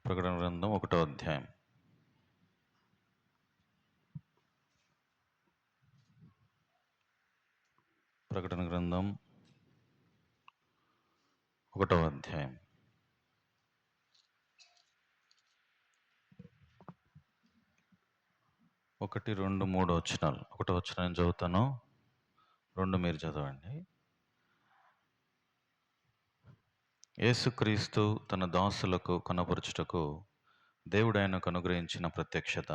ప్రకటన గ్రంథం 1వ అధ్యాయం. ప్రకటన గ్రంథం 1వ అధ్యాయం. 1, 2, 3 వచనాలు. 1వ వచనం నేను చదువుతాను, 2 మీరు చదవండి. యేసుక్రీస్తు తన దాసులకు కనపరచుటకు దేవుడు ఆయనకు అనుగ్రహించిన ప్రత్యక్షత.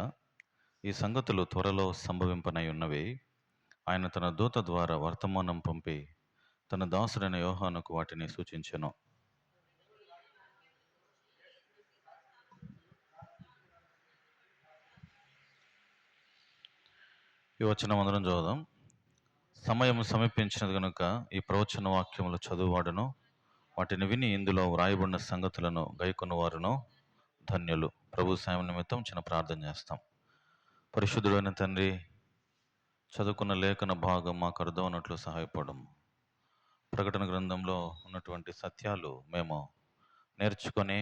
ఈ సంగతులు త్వరలో సంభవింపనై ఉన్నవి. ఆయన తన దూత ద్వారా వర్తమానం పంపి తన దాసుడైన యోహానుకు వాటిని సూచించెను. ఈ వచనం అందరం చదువుదాం. సమయం సమీపించినది కనుక ఈ ప్రవచన వాక్యములు చదువువాడును వాటిని విని ఇందులో వ్రాయబడిన సంగతులను గైకొనువారును ధన్యులు. ప్రభు సాయం నిమిత్తం చిన్న ప్రార్థన చేస్తాం. పరిశుద్ధుడైన తండ్రి, చదువుకున్న లేఖన భాగం మాకు అర్థం అన్నట్లు సహాయపడము. ప్రకటన గ్రంథంలో ఉన్నటువంటి సత్యాలు మేము నేర్చుకొని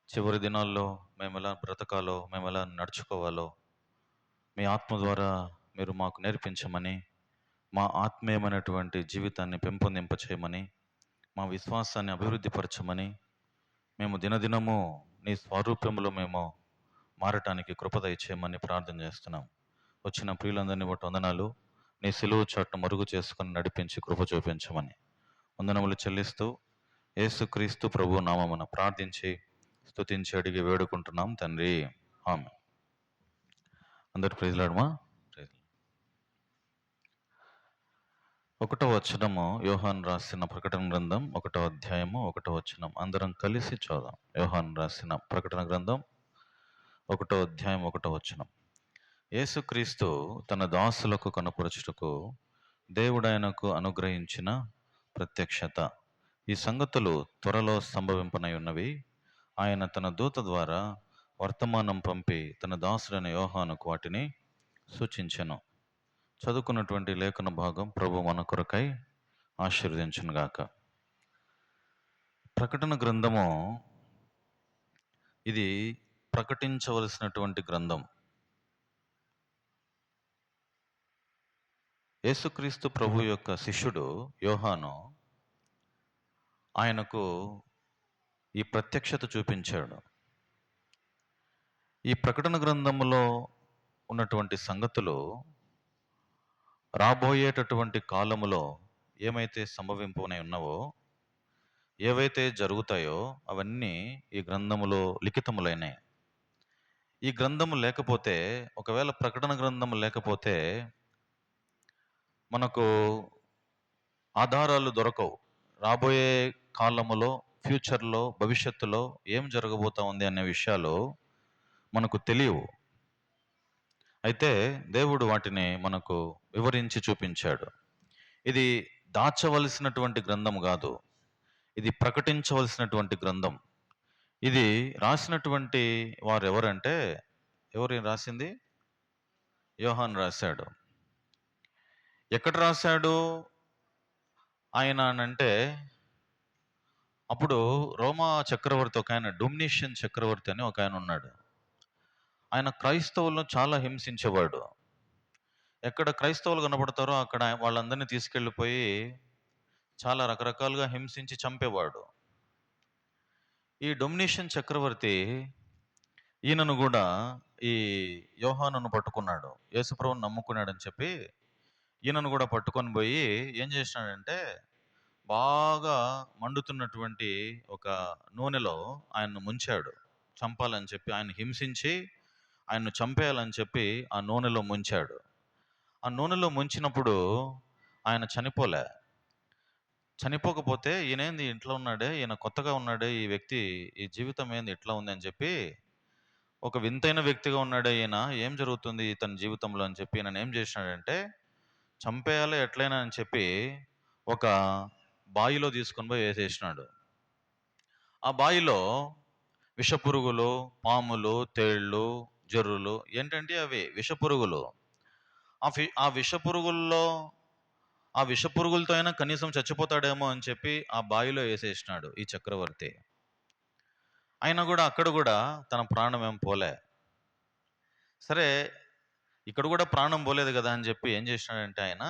చివరి దినాల్లో మేము ఎలా బ్రతకాలో, మేము ఎలా నడుచుకోవాలో మీ ఆత్మ ద్వారా మీరు మాకు నేర్పించమని, మా ఆత్మీయమైనటువంటి జీవితాన్ని పెంపొందింపచేయమని, మా విశ్వాసాన్ని అభివృద్ధిపరచమని, మేము దినదినము నీ స్వరూపంలో మేము మారటానికి కృప దయచేయమని ప్రార్థన చేస్తున్నాం. వచ్చిన ప్రియులందరినీ బట్టి వందనాలు. నీ సిలువ చాటును మరుగు చేసుకుని నడిపించి కృప చూపించమని వందనములు చెల్లిస్తూ యేసుక్రీస్తు ప్రభు నామమున ప్రార్థించి స్తుతించి అడిగి వేడుకుంటున్నాం తండ్రి, ఆమెన్. అందరు ప్రైజ్లాడమా. 1వ వచనము యోహాను రాసిన ప్రకటన గ్రంథం 1వ అధ్యాయము 1వ వచనం అందరం కలిసి చూద్దాం. యోహాను రాసిన ప్రకటన గ్రంథం 1వ అధ్యాయం 1వ వచనం. యేసుక్రీస్తు తన దాసులకు కనపరచుటకు దేవుడాయనకు అనుగ్రహించిన ప్రత్యక్షత. ఈ సంగతులు త్వరలో సంభవింపనై ఉన్నవి. ఆయన తన దూత ద్వారా వర్తమానం పంపి తన దాసుడైన యోహానుకు వాటిని సూచించెను. చదువుకున్నటువంటి లేఖన భాగం ప్రభు మన కొరకై ఆశీర్వదించునుగాక. ప్రకటన గ్రంథము ఇది ప్రకటించవలసినటువంటి గ్రంథం. యేసుక్రీస్తు ప్రభు యొక్క శిష్యుడు యోహాను ఆయనకు ఈ ప్రత్యక్షత చూపించాడు. ఈ ప్రకటన గ్రంథములో ఉన్నటువంటి సంగతులు రాబోయేటటువంటి కాలములో ఏమైతే సంభవింపనై ఉన్నావో, ఏవైతే జరుగుతాయో అవన్నీ ఈ గ్రంథములో లిఖితములైనాయి. ఈ గ్రంథము లేకపోతే, ఒకవేళ ప్రకటన గ్రంథము లేకపోతే మనకు ఆధారాలు దొరకవు. రాబోయే కాలములో, ఫ్యూచర్లో, భవిష్యత్తులో ఏం జరగబోతా ఉంది అనే విషయాలు మనకు తెలియవు. అయితే దేవుడు వాటిని మనకు వివరించి చూపించాడు. ఇది దాచవలసినటువంటి గ్రంథం కాదు, ఇది ప్రకటించవలసినటువంటి గ్రంథం. ఇది రాసినటువంటి వారు ఎవరంటే, ఎవరు రాసింది? యోహాను రాశాడు. ఎక్కడ రాశాడు ఆయన అంటే, అప్పుడు రోమా చక్రవర్తి ఒక ఆయన, డొమినిషన్ చక్రవర్తి అని ఒక ఆయన ఉన్నాడు. ఆయన క్రైస్తవులను చాలా హింసించేవాడు. ఎక్కడ క్రైస్తవులు కనబడతారో అక్కడ వాళ్ళందరినీ తీసుకెళ్ళిపోయి చాలా రకరకాలుగా హింసించి చంపేవాడు. ఈ డొమినిషన్ చక్రవర్తి ఈయనను కూడా, ఈ యోహానును పట్టుకున్నాడు. యేసుప్రభుని నమ్ముకున్నాడని చెప్పి ఈయనను కూడా పట్టుకొని పోయి ఏం చేసినాడంటే, బాగా మండుతున్నటువంటి ఒక నూనెలో ఆయన్ను ముంచాడు. చంపాలని చెప్పి, ఆయన హింసించి ఆయన్ను చంపేయాలని చెప్పి ఆ నూనెలో ముంచాడు. ఆ నూనెలో ముంచినప్పుడు ఆయన చనిపోకపోతే ఈయనేంది ఇట్లా ఉన్నాడే, ఈయన కొత్తగా ఉన్నాడే, ఈ వ్యక్తి ఈ జీవితం ఏంది ఇట్లా ఉంది అని చెప్పి, ఒక వింతైన వ్యక్తిగా ఉన్నాడే ఈయన, ఏం జరుగుతుంది ఇతని జీవితంలో అని చెప్పి ఈయన ఏం చేసినాడంటే, చంపేయాలి ఎట్లయినా అని చెప్పి ఒక బావిలో తీసుకొని పోయి వేసేసినాడు. ఆ బావిలో విషపురుగులు, పాములు, తేళ్ళు, జర్రులు, ఏంటంటే అవి విషపురుగులు. ఆ విషపురుగులతో అయినా కనీసం చచ్చిపోతాడేమో అని చెప్పి ఆ బావిలో వేసేసినాడు ఈ చక్రవర్తి. అయినా కూడా అక్కడ కూడా తన ప్రాణం ఏం పోలే. సరే, ఇక్కడ కూడా ప్రాణం పోలేదు కదా అని చెప్పి ఏం చేసినాడంటే ఆయన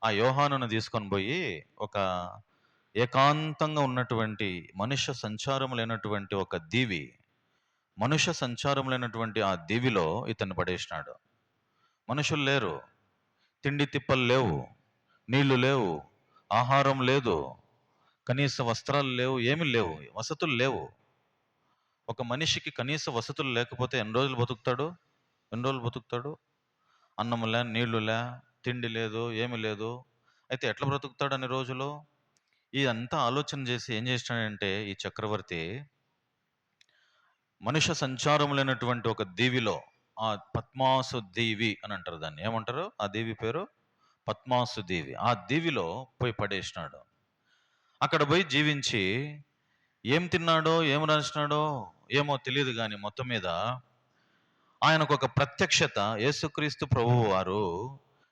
ఆ యోహానును తీసుకొని పోయి ఒక ఏకాంతంగా ఉన్నటువంటి మనుష్య సంచారం లేనటువంటి ఒక దీవి, మనుష్య సంచారం లేనటువంటి ఆ దీవిలో ఇతన్ని పడేసినాడు. మనుషులు లేరు, తిండి తిప్పలు లేవు, నీళ్లు లేవు, ఆహారం లేదు, కనీస వస్త్రాలు లేవు, ఏమీ లేవు, వసతులు లేవు. ఒక మనిషికి కనీస వసతులు లేకపోతే ఎన్ని రోజులు బతుకుతాడు? ఎన్ని రోజులు బతుకుతాడు? అన్నములే, నీళ్లులే, తిండి లేదు, ఏమి లేదు. అయితే ఎట్లా బ్రతుకుతాడు అన్ని రోజులు? ఇదంతా ఆలోచన చేసి ఏం చేసినాడంటే ఈ చక్రవర్తి మనుష్య సంచారం లేనటువంటి ఒక దీవిలో, ఆ పద్మాసు దీవి అని అంటారు దాన్ని, ఏమంటారు ఆ దీవి పేరు? పద్మాసు దీవి. ఆ దీవిలో పోయి పడేసినాడు. అక్కడ పోయి జీవించి ఏం తిన్నాడో ఏం రాసినాడో ఏమో తెలియదు, కానీ మొత్తం మీద ఆయనకు ఒక ప్రత్యక్షత, యేసుక్రీస్తు ప్రభువు వారు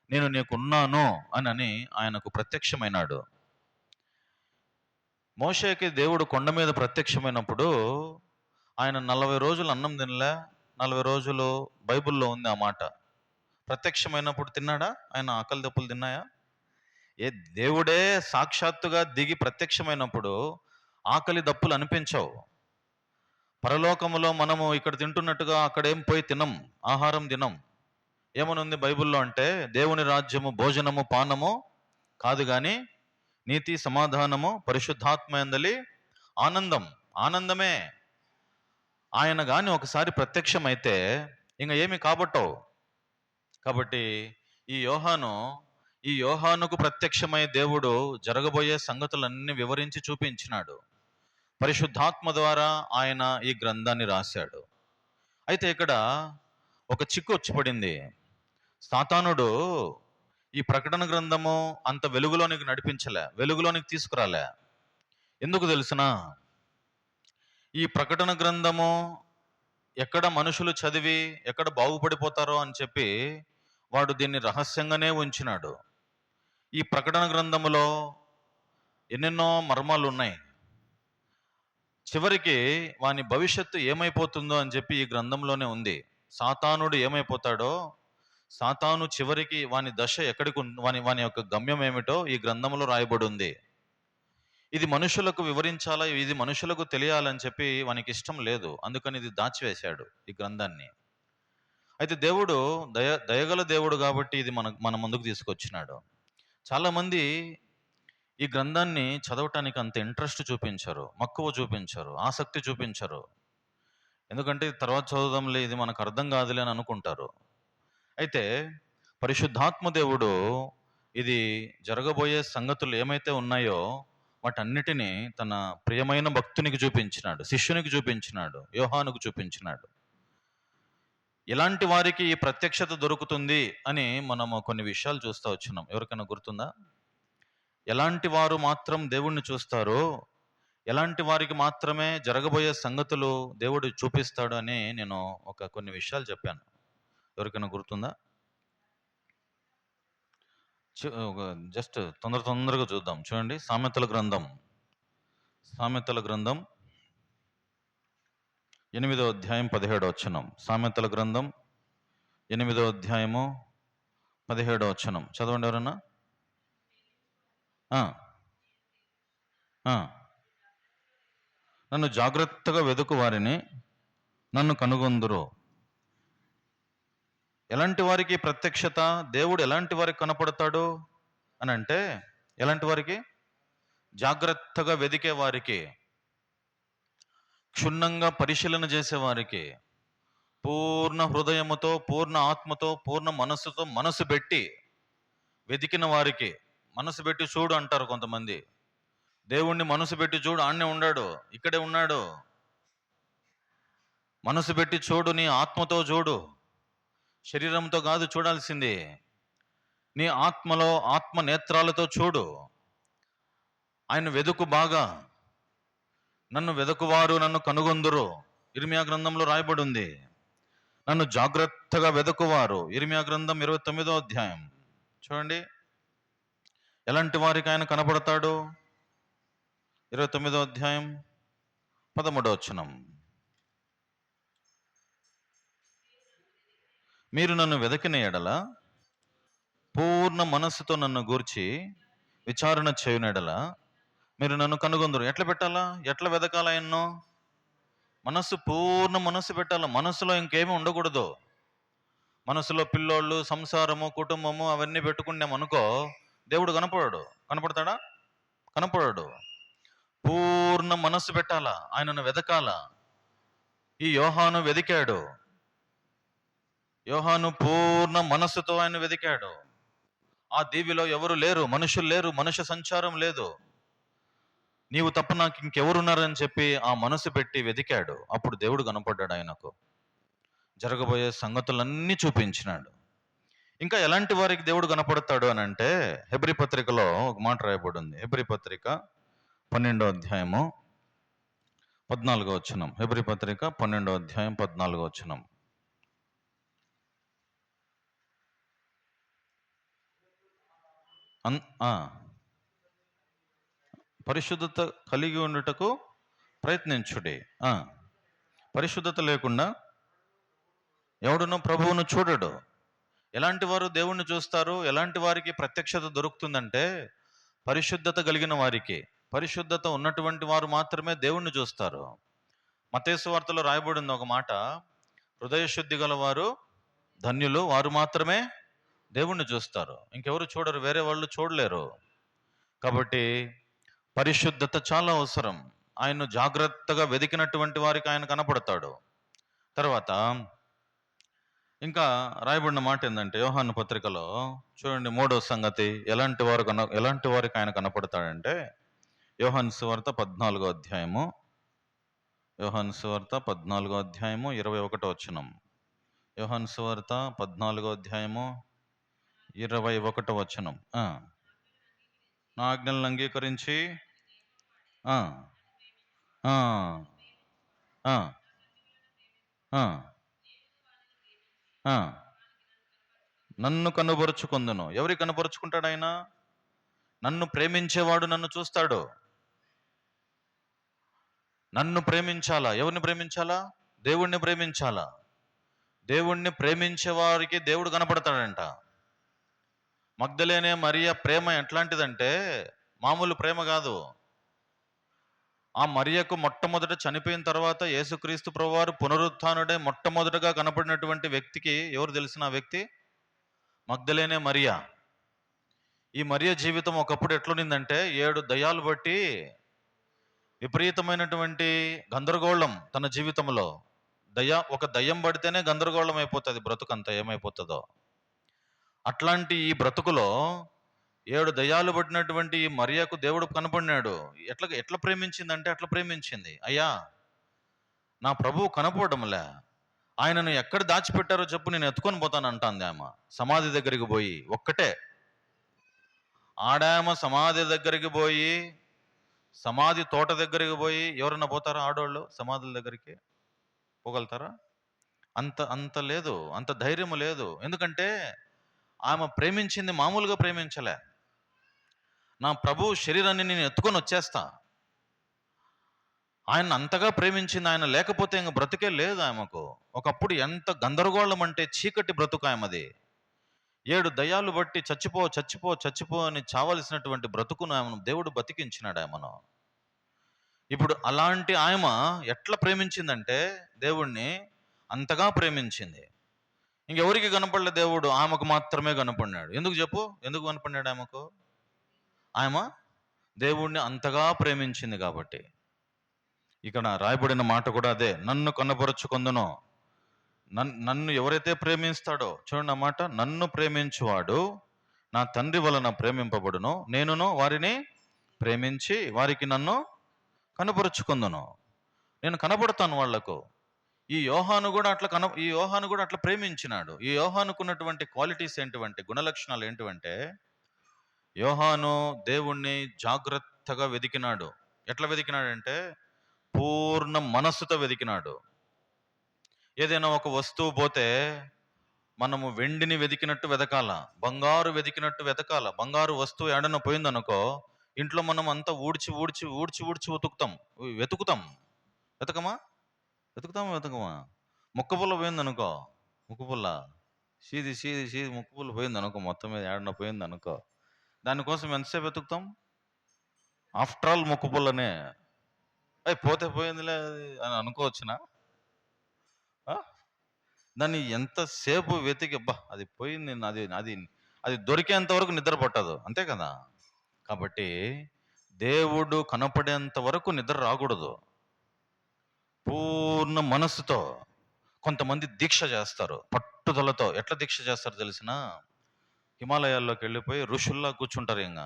నేను నీకున్నాను అని ఆయనకు ప్రత్యక్షమైనాడు. మోషేకి దేవుడు కొండ మీద ప్రత్యక్షమైనప్పుడు ఆయన 40 రోజులు అన్నం తినలే, 40 రోజులు బైబిల్లో ఉంది ఆ మాట. ప్రత్యక్షమైనప్పుడు తిన్నాడా ఆయన? ఆకలి దప్పులు తిన్నాయా? ఏ దేవుడే సాక్షాత్తుగా దిగి ప్రత్యక్షమైనప్పుడు ఆకలి దప్పులు అనిపించవు. పరలోకములో మనము ఇక్కడ తింటున్నట్టుగా అక్కడేం పోయి తినం, ఆహారం తినం. ఏమనుంది బైబిల్లో అంటే, దేవుని రాజ్యము భోజనము పానము కాదు గాని నీతి సమాధానము పరిశుద్ధాత్మయందలి ఆనందం. ఆనందమే. ఆయన గాని ఒకసారి ప్రత్యక్షమైతే ఇంకా ఏమి కాబట్టవు. కాబట్టి ఈ యోహానుకు ప్రత్యక్షమై దేవుడు జరగబోయే సంగతులన్నీ వివరించి చూపించినాడు. పరిశుద్ధాత్మ ద్వారా ఆయన ఈ గ్రంథాన్ని రాశాడు. అయితే ఇక్కడ ఒక చిక్కు వచ్చి పడింది. సాతానుడు ఈ ప్రకటన గ్రంథము అంత వెలుగులోనికి నడిపించలే, వెలుగులోనికి తీసుకురాలే. ఎందుకు తెలుసునా? ఈ ప్రకటన గ్రంథము ఎక్కడ మనుషులు చదివి ఎక్కడ బాగుపడిపోతారో అని చెప్పి వాడు దీన్ని రహస్యంగానే ఉంచినాడు. ఈ ప్రకటన గ్రంథములో ఎన్నెన్నో మర్మాలు ఉన్నాయి. చివరికి వాని భవిష్యత్తు ఏమైపోతుందో అని చెప్పి ఈ గ్రంథంలోనే ఉంది. సాతానుడు ఏమైపోతాడో, సాతాను చివరికి వాని దశ ఎక్కడికి, వాని యొక్క గమ్యం ఏమిటో ఈ గ్రంథంలో రాయబడి ఉంది. ఇది మనుషులకు వివరించాలా, ఇది మనుషులకు తెలియాలని చెప్పి వానికి ఇష్టం లేదు. అందుకని ఇది దాచివేశాడు ఈ గ్రంథాన్ని. అయితే దేవుడు దయగల దేవుడు కాబట్టి ఇది మన ముందుకు తీసుకొచ్చినాడు. చాలామంది ఈ గ్రంథాన్ని చదవటానికి అంత ఇంట్రెస్ట్ చూపించరు, మక్కువ చూపించరు, ఆసక్తి చూపించరు. ఎందుకంటే తర్వాత చదువుదాంలే, ఇది మనకు అర్థం కాదులే అని అనుకుంటారు. అయితే పరిశుద్ధాత్మ దేవుడు ఇది జరగబోయే సంగతులు ఏమైతే ఉన్నాయో వాటన్నిటినీ తన ప్రియమైన భక్తునికి చూపించినాడు, శిష్యునికి చూపించినాడు, యోహానుకు చూపించినాడు. ఇలాంటి వారికి ఈ ప్రత్యక్షత దొరుకుతుంది అని మనము కొన్ని విషయాలు చూస్తూ వచ్చినాం. ఎవరికైనా గుర్తుందా? ఎలాంటి వారు మాత్రం దేవుణ్ణి చూస్తారో, ఎలాంటి వారికి మాత్రమే జరగబోయే సంగతులు దేవుడు చూపిస్తాడు అని నేను కొన్ని విషయాలు చెప్పాను. ఎవరికైనా గుర్తుందా? జస్ట్ తొందరగా చూద్దాం. చూడండి, సామెతల గ్రంథం 8వ అధ్యాయం 17వ వచనం. సామెతల గ్రంథం 8వ అధ్యాయము 17వ వచనం చదవండి ఎవరన్నా. నన్ను జాగ్రత్తగా వెదుకు వారిని నన్ను కనుగొందురు. ఎలాంటి వారికి ప్రత్యక్షత? దేవుడు ఎలాంటి వారికి కనపడతాడు అని అంటే, ఎలాంటి వారికి? జాగ్రత్తగా వెదికే వారికి, క్షుణ్ణంగా పరిశీలన చేసేవారికి, పూర్ణ హృదయముతో, పూర్ణ ఆత్మతో, పూర్ణ మనస్సుతో మనసు పెట్టి వెతికిన వారికి. మనసు పెట్టి చూడు అంటారు కొంతమంది. దేవుణ్ణి మనసు పెట్టి చూడు, ఆడనే ఉన్నాడు, ఇక్కడే ఉన్నాడు. మనసు పెట్టి చూడు, నీ ఆత్మతో చూడు, శరీరంతో కాదు చూడాల్సింది, నీ ఆత్మలో, ఆత్మ నేత్రాలతో చూడు. ఆయన వెదుకు బాగా. నన్ను వెదకువారు నన్ను కనుగొందురు, ఇర్మియా గ్రంథంలో రాయబడి ఉంది. నన్ను జాగ్రత్తగా వెదకువారు, ఇర్మియా గ్రంథం 29వ అధ్యాయం చూడండి. ఎలాంటి వారికి ఆయన కనపడతాడు? 29వ అధ్యాయం 13వ వచనం. మీరు నన్ను వెదకిన ఎడల పూర్ణ మనస్సుతో నన్ను గూర్చి విచారణ చేయని ఎడల మీరు నన్ను కనుగొందరు. ఎట్లా పెట్టాలా? ఎట్లా వెదకాలా? ఎన్నో మనస్సు, పూర్ణ మనస్సు పెట్టాలా. మనస్సులో ఇంకేమీ ఉండకూడదు. మనసులో పిల్లోళ్ళు, సంసారము, కుటుంబము అవన్నీ పెట్టుకున్నాం అనుకో, దేవుడు కనపడాడు. కనపడతాడా? కనపడాడు. పూర్ణ మనస్సు పెట్టాలా, ఆయనను వెదకాలా. ఈ యోహాను వెదికాడు. యోహాను పూర్ణ మనస్సుతో ఆయన వెదికాడు. ఆ దీవిలో ఎవరు లేరు, మనుషులు లేరు, మనుష్య సంచారం లేదు. నీవు తప్ప నాకు ఇంకెవరున్నారని చెప్పి ఆ మనసు పెట్టి వెదికాడు. అప్పుడు దేవుడు కనపడ్డాడు. ఆయనకు జరగబోయే సంగతులన్నీ చూపించినాడు. ఇంకా ఎలాంటి వారికి దేవుడు కనపడతాడు అని అంటే, హెబ్రీ పత్రికలో ఒక మాట రాయబడి ఉంది. హెబ్రీ పత్రిక 12వ అధ్యాయము 14వ వచనం. హెబ్రీ పత్రిక 12వ అధ్యాయం 14వ వచనం. పరిశుద్ధత కలిగి ఉండుటకు ప్రయత్నించుడి. పరిశుద్ధత లేకుండా ఎవడునో ప్రభువును చూడడు. ఎలాంటి వారు దేవుణ్ణి చూస్తారు? ఎలాంటి వారికి ప్రత్యక్షత దొరుకుతుందంటే, పరిశుద్ధత కలిగిన వారికి, పరిశుద్ధత ఉన్నటువంటి వారు మాత్రమే దేవుణ్ణి చూస్తారు. మత్తయి సువార్తలో రాయబడి ఉంది ఒక మాట, హృదయ శుద్ధి గల వారు ధన్యులు, వారు మాత్రమే దేవుణ్ణి చూస్తారు. ఇంకెవరు చూడరు, వేరే వాళ్ళు చూడలేరు. కాబట్టి పరిశుద్ధత చాలా అవసరం. ఆయన జాగ్రత్తగా వెతికినటువంటి వారికి ఆయన కనపడతాడు. తర్వాత ఇంకా రాయబడిన మాట ఏంటంటే, యోహాను పత్రికలో చూడండి, 3వ సంగతి, ఎలాంటి వారికి ఆయన కనపడతాడంటే, యోహాను సువార్త 14వ అధ్యాయము, యోహాను సువార్త 14వ అధ్యాయము 21వ వచనం. యోహాను సువార్త 14వ అధ్యాయము 21వ వచనం. నా ఆజ్ఞలను అంగీకరించి నన్ను కనుపరుచుకొందును. ఎవరికి కనుపరుచుకుంటాడు ఆయన? నన్ను ప్రేమించేవాడు నన్ను చూస్తాడు. నన్ను ప్రేమించాలా? ఎవరిని ప్రేమించాలా? దేవుణ్ణి ప్రేమించాలా. దేవుణ్ణి ప్రేమించే వారికి దేవుడు కనపడతాడంట. మగ్దలేనే మరియ ప్రేమ ఎట్లాంటిదంటే మామూలు ప్రేమ కాదు. ఆ మరియకు మొట్టమొదట చనిపోయిన తర్వాత యేసుక్రీస్తు ప్రభువారు పునరుత్థానుడై మొట్టమొదటగా కనపడినటువంటి వ్యక్తికి ఎవరు తెలిసిన వ్యక్తి? మగ్దలేనే మరియ. ఈ మరియ జీవితం ఒకప్పుడు ఎట్లునిందంటే, 7 దయ్యాలు బట్టి విపరీతమైనటువంటి గందరగోళం తన జీవితంలో. ఒక దయ్యం పడితేనే గందరగోళం అయిపోతుంది బ్రతుకంతా, ఏమైపోతుందో. అట్లాంటి ఈ బ్రతుకులో 7 దయ్యాలు పట్టినటువంటి ఈ మరియకు దేవుడు కనపడినాడు. ఎట్లా ప్రేమించిందంటే అట్లా ప్రేమించింది. అయ్యా, నా ప్రభువు కనపడడంలే, ఆయనను ఎక్కడ దాచిపెట్టారో చెప్పు, నేను ఎత్తుకొని పోతాను అంటాంది ఆమె. సమాధి దగ్గరికి పోయి ఒక్కటే ఆడామ సమాధి దగ్గరికి పోయి, సమాధి తోట దగ్గరికి పోయి, ఎవరన్నా పోతారా ఆడవాళ్ళు సమాధుల దగ్గరికి? పోగలుగుతారా? అంత లేదు, అంత ధైర్యం లేదు. ఎందుకంటే ఆమె ప్రేమించింది మామూలుగా ప్రేమించలే. నా ప్రభు శరీరాన్ని నేను ఎత్తుకొని వచ్చేస్తా. ఆయన అంతగా ప్రేమించింది. ఆయన లేకపోతే ఇంక బ్రతుకే లేదు ఆమెకు. ఒకప్పుడు ఎంత గందరగోళం అంటే చీకటి బ్రతుకు ఆమెది. 7 దయ్యాలు బట్టి చచ్చిపో అని చావలసినటువంటి బ్రతుకును ఆమెను దేవుడు బతికించినాడు ఆమెను. ఇప్పుడు అలాంటి ఆమె ఎట్లా ప్రేమించిందంటే దేవుణ్ణి అంతగా ప్రేమించింది. ఇంకెవరికి కనపడలే దేవుడు, ఆమెకు మాత్రమే కనపడినాడు. ఎందుకు చెప్పు? ఎందుకు కనపడినాడు ఆమెకు? ఆమె దేవుణ్ణి అంతగా ప్రేమించింది కాబట్టి. ఇక్కడ రాయబడిన మాట కూడా అదే, నన్ను కనపరుచుకొందును. నన్ను ఎవరైతే ప్రేమిస్తాడో, చూడండి ఆ మాట, నన్ను ప్రేమించువాడు నా తండ్రి వలన ప్రేమింపబడును, నేనును వారిని ప్రేమించి వారికి నన్ను కనపరుచుకొందును. నేను కనపడతాను వాళ్లకు. ఈ యోహాను కూడా అట్లా ప్రేమించినాడు. ఈ యోహానుకున్నటువంటి క్వాలిటీస్ ఏంటివంటే, గుణలక్షణాలు ఏంటివంటే, యోహాను దేవుణ్ణి జాగ్రత్తగా వెతికినాడు. ఎట్లా వెతికినాడంటే పూర్ణ మనస్సుతో వెతికినాడు. ఏదైనా ఒక వస్తువు పోతే మనము వెండిని వెతికినట్టు వెతకాల, బంగారు వెతికినట్టు వెతకాల. బంగారు వస్తువు ఏడన పోయిందనుకో, ఇంట్లో మనం అంతా ఊడ్చి వెతుకుతాం. వెతకమా? వెతకమా? ముక్క పుల్ల పోయిందనుకో, ముక్కు పుల్ల సీది ముక్కు పుల్ల పోయిందనుకో, మొత్తం మీద ఏడన పోయిందనుకో, దానికోసం ఎంతసేపు వెతుకుతాం? ఆఫ్టర్ ఆల్ ముక్కు పుల్లనే, పోతే పోయిందిలే అని అనుకోవచ్చునా? దాన్ని ఎంతసేపు వెతికి అది పోయింది, అది అది అది దొరికేంత వరకు నిద్ర పట్టదు, అంతే కదా? కాబట్టి దేవుడు కనపడేంత వరకు నిద్ర రాకూడదు. పూర్ణ మనస్సుతో కొంతమంది దీక్ష చేస్తారు, పట్టుదలతో. ఎట్లా దీక్ష చేస్తారు తెలిసిన? హిమాలయాల్లోకి వెళ్ళిపోయి ఋషుల్లా కూర్చుంటారు. ఇంకా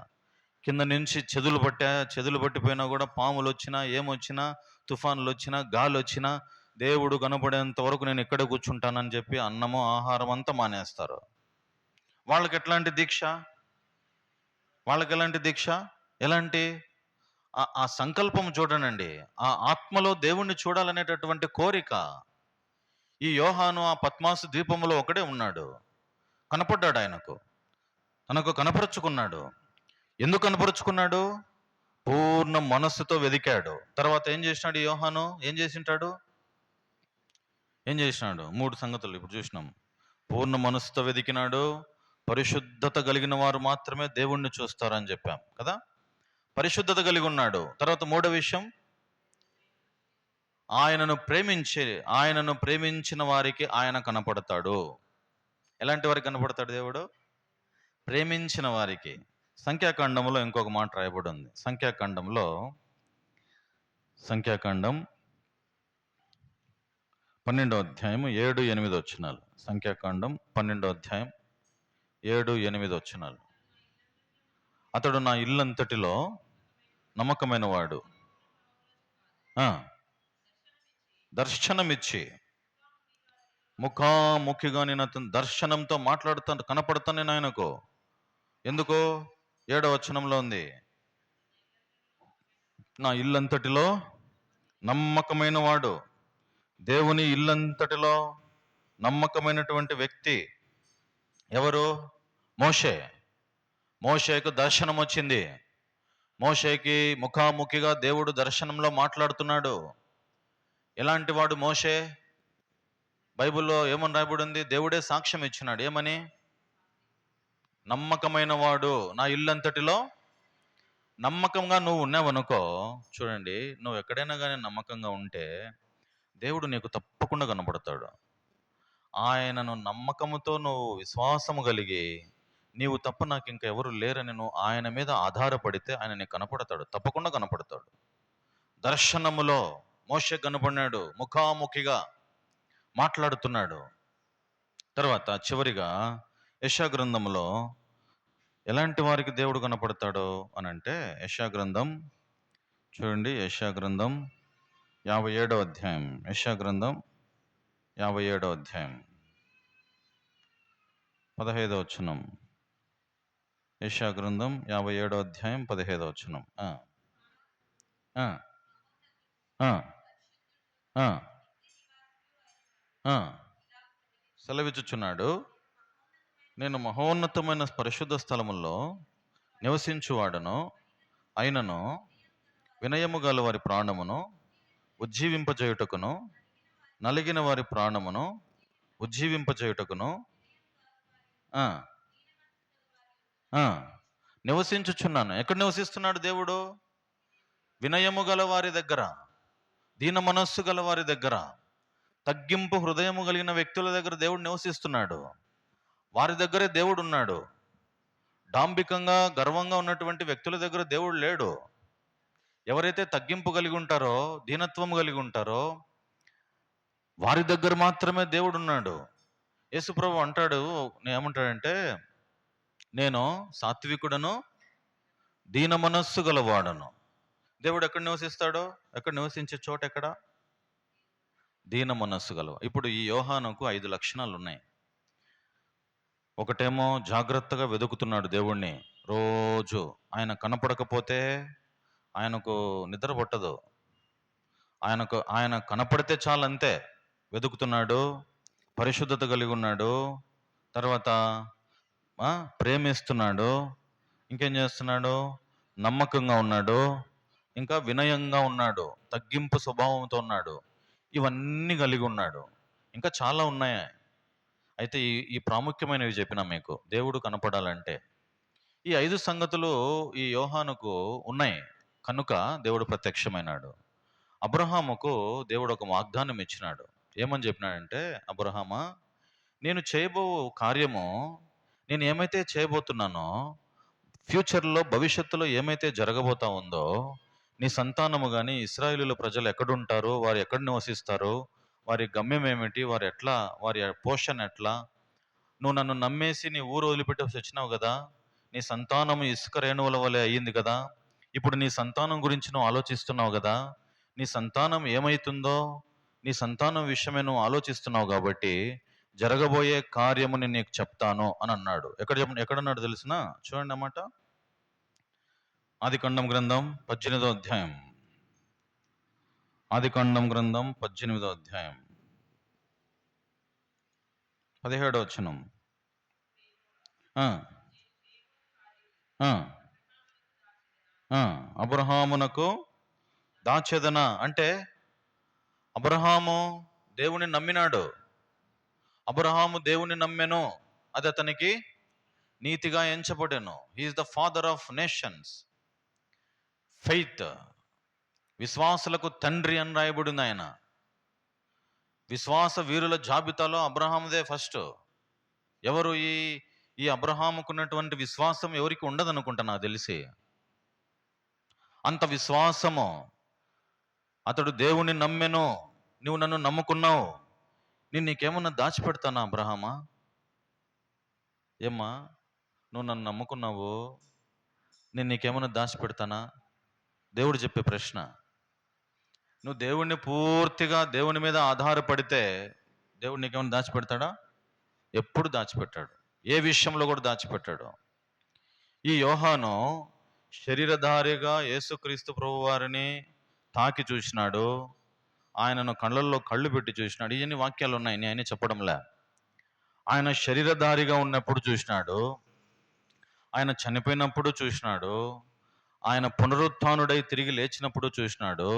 కింద నుంచి చెదులు పట్టిపోయినా కూడా, పాములు వచ్చినా, ఏమొచ్చినా, తుఫాన్లు వచ్చినా, గాలి వచ్చినా, దేవుడు కనపడేంత వరకు నేను ఇక్కడే కూర్చుంటానని చెప్పి అన్నము ఆహారం అంతా మానేస్తారు. వాళ్ళకి ఎట్లాంటి దీక్ష? ఎలాంటి దీక్ష? ఎలాంటి ఆ సంకల్పం చూడనండి. ఆ ఆత్మలో దేవుణ్ణి చూడాలనేటటువంటి కోరిక. ఈ యోహాను ఆ పద్మాసు ద్వీపంలో ఒకడే ఉన్నాడు, కనపడ్డాడు, తనకు కనపరుచుకున్నాడు. ఎందుకు కనపరుచుకున్నాడు? పూర్ణ మనస్సుతో వెదికాడు. తర్వాత ఏం చేసినాడు యోహాను? ఏం చేసినాడు? 3 సంగతులు ఇప్పుడు చూసినాం. పూర్ణ మనస్సుతో వెదికినాడు. పరిశుద్ధత కలిగిన వారు మాత్రమే దేవుణ్ణి చూస్తారని చెప్పాం కదా. పరిశుద్ధత కలిగి ఉన్నాడు. తర్వాత 3వ విషయం, ఆయనను ప్రేమించిన వారికి ఆయన కనపడతాడు. ఎలాంటి వారికి కనపడతాడు దేవుడు? ప్రేమించిన వారికి. సంఖ్యాకాండంలో ఇంకొక మాట రాయబడి ఉంది. సంఖ్యాకాండం 12వ అధ్యాయం 7-8 వచనాలు. సంఖ్యాకాండం 12వ అధ్యాయం 7-8 వచనాలు. అతడు నా ఇల్లంతటిలో నమ్మకమైన వాడు, దర్శనమిచ్చి ముఖాముఖిగా నేను అతని దర్శనంతో కనపడతాను నేను ఆయనకు. ఎందుకో 7వ వచనంలో ఉంది, నా ఇల్లంతటిలో నమ్మకమైన వాడు. దేవుని ఇల్లంతటిలో నమ్మకమైనటువంటి వ్యక్తి ఎవరు? మోషేకు దర్శనం వచ్చింది. మోషేకి ముఖాముఖిగా దేవుడు దర్శనంలో మాట్లాడుతున్నాడు. ఎలాంటి వాడు మోషే? బైబిల్లో ఏమని రాయబడి ఉంది? దేవుడే సాక్ష్యం ఇచ్చినాడు. ఏమని? నమ్మకమైన వాడు. నా ఇల్లంతటిలో నమ్మకంగా నువ్వు ఉన్నావనుకో, చూడండి, నువ్వు ఎక్కడైనా కానీ నమ్మకంగా ఉంటే దేవుడు నీకు తప్పకుండా కనపడతాడు. ఆయనను నమ్మకముతో నువ్వు విశ్వాసము కలిగి, నీవు తప్ప నాకు ఇంకా ఎవరు లేరని నువ్వు ఆయన మీద ఆధారపడితే ఆయన నీకు కనపడతాడు, తప్పకుండా కనపడతాడు. దర్శనములో మోషే కనపడినాడు, ముఖాముఖిగా మాట్లాడుతున్నాడు. తర్వాత చివరిగా యెషయా గ్రంథంలో ఎలాంటి వారికి దేవుడు కనపడతాడు అని అంటే, యెషయా గ్రంథం చూడండి, యెషయా గ్రంథం 57వ అధ్యాయం. యెషయా గ్రంథం 57వ అధ్యాయం 15వ వచనం. యెషయా గ్రంథం 57వ అధ్యాయం 15వ వచనం. సెలవిచ్చుచున్నాడు, నేను మహోన్నతమైన పరిశుద్ధ స్థలముల్లో నివసించువాడను అయినను వినయము గల వారి ప్రాణమును ఉజ్జీవింపజేయుటకును, నలిగిన వారి ప్రాణమును ఉజ్జీవింపజేయుటకును నివసించుచున్నాను. ఎక్కడ నివసిస్తున్నాడు దేవుడు? వినయము గల వారి దగ్గర, దీన మనస్సు గల వారి దగ్గర, తగ్గింపు హృదయము కలిగిన వ్యక్తుల దగ్గర దేవుడు నివసిస్తున్నాడు. వారి దగ్గరే దేవుడు ఉన్నాడు. డాంబికంగా గర్వంగా ఉన్నటువంటి వ్యక్తుల దగ్గర దేవుడు లేడు. ఎవరైతే తగ్గింపు కలిగి ఉంటారో, దీనత్వం కలిగి ఉంటారో, వారి దగ్గర మాత్రమే దేవుడు ఉన్నాడు. యేసుప్రభు అంటాడు, ఏమంటాడంటే, నేను సాత్వికుడను, దీన మనస్సు గలవాడను. దేవుడు ఎక్కడ నివసిస్తాడో? ఎక్కడ నివసించే చోట ఎక్కడ? దీన మనస్సు గలవ. ఇప్పుడు ఈ యోహానుకు 5 లక్షణాలు ఉన్నాయి. ఒకటేమో జాగ్రత్తగా వెతుకుతున్నాడు దేవుణ్ణి. రోజు ఆయన కనపడకపోతే ఆయనకు నిద్ర పట్టదు. ఆయన కనపడితే చాలంతే. వెతుకుతున్నాడు, పరిశుద్ధత కలిగి ఉన్నాడు, తర్వాత ప్రేమిస్తున్నాడు, ఇంకేం చేస్తున్నాడు? నమ్మకంగా ఉన్నాడు, ఇంకా వినయంగా ఉన్నాడు, తగ్గింపు స్వభావంతో ఉన్నాడు, ఇవన్నీ కలిగి ఉన్నాడు. ఇంకా చాలా ఉన్నాయి. అయితే ఈ ఈ ప్రాముఖ్యమైనవి చెప్పినా మీకు, దేవుడు కనపడాలంటే ఈ 5 సంగతులు ఈ యోహానుకు ఉన్నాయి కనుక దేవుడు ప్రత్యక్షమైనాడు. అబ్రహాముకు దేవుడు ఒక వాగ్దానం ఇచ్చినాడు. ఏమని చెప్పినాడంటే, అబ్రహామా, నేను చేయబో కార్యము, నేను ఏమైతే చేయబోతున్నానో, ఫ్యూచర్లో భవిష్యత్తులో ఏమైతే జరగబోతా ఉందో, నీ సంతానము కానీ ఇశ్రాయేలీయుల ప్రజలు ఎక్కడుంటారో, వారు ఎక్కడ నివసిస్తారో, వారి గమ్యం ఏమిటి, వారి పోషణ ఎట్లా, నువ్వు నన్ను నమ్మేసి నీ ఊరు వదిలిపెట్టేసి వచ్చినావు కదా, నీ సంతానం ఇసుక రేణువుల వలె అయ్యింది కదా, ఇప్పుడు నీ సంతానం గురించి నువ్వు ఆలోచిస్తున్నావు కదా, నీ సంతానం ఏమైతుందో, నీ సంతానం విషయమే నువ్వు ఆలోచిస్తున్నావు కాబట్టి జరగబోయే కార్యముని నీకు చెప్తాను అని అన్నాడు. ఎక్కడన్నాడు తెలిసిన? చూడండి అన్నమాట. ఆదికాండం గ్రంథం 18వ అధ్యాయం. ఆదికాండం గ్రంథం 18వ అధ్యాయం 17వ వచనం. అబ్రహామునకు దాచెదన అంటే అబ్రహాము దేవుని నమ్మినాడు. అబ్రహాము దేవుని నమ్మెను, అది అతనికి నీతిగా ఎంచబడెను. He's the father of nations. Faith, విశ్వాసులకు తండ్రి అని రాయబడింది ఆయన. విశ్వాస వీరుల జాబితాలో అబ్రహాముదే ఫస్ట్. ఎవరు ఈ అబ్రహాముకున్నటువంటి విశ్వాసం ఎవరికి ఉండదు అనుకుంటా నాకు తెలిసి. అంత విశ్వాసము. అతడు దేవుని నమ్మెను. నువ్వు నన్ను నమ్ముకున్నావు, నేను నీకేమన్నా దాచిపెడతానా అబ్రహామా? ఏమ్మా, నువ్వు నన్ను నమ్ముకున్నావు, నేను నీకేమన్నా దాచిపెడతానా? దేవుడు చెప్పే ప్రశ్న. నువ్వు దేవుణ్ణి పూర్తిగా దేవుని మీద ఆధారపడితే దేవుడు నీకేమైనా దాచిపెడతాడా? ఎప్పుడు దాచిపెట్టాడు. ఏ విషయంలో కూడా దాచిపెట్టాడు. ఈ యోహాను శరీరధారిగా యేసుక్రీస్తు ప్రభు వారిని తాకి చూసినాడు, ఆయనను కళ్ళల్లో కళ్ళు పెట్టి చూసినాడు. ఇవన్నీ వాక్యాలు ఉన్నాయి, నేను చెప్పడంలే. ఆయన శరీరధారిగా ఉన్నప్పుడు చూసినాడు, ఆయన చనిపోయినప్పుడు చూసినాడు, ఆయన పునరుత్థానుడై తిరిగి లేచినప్పుడు చూసినాడు,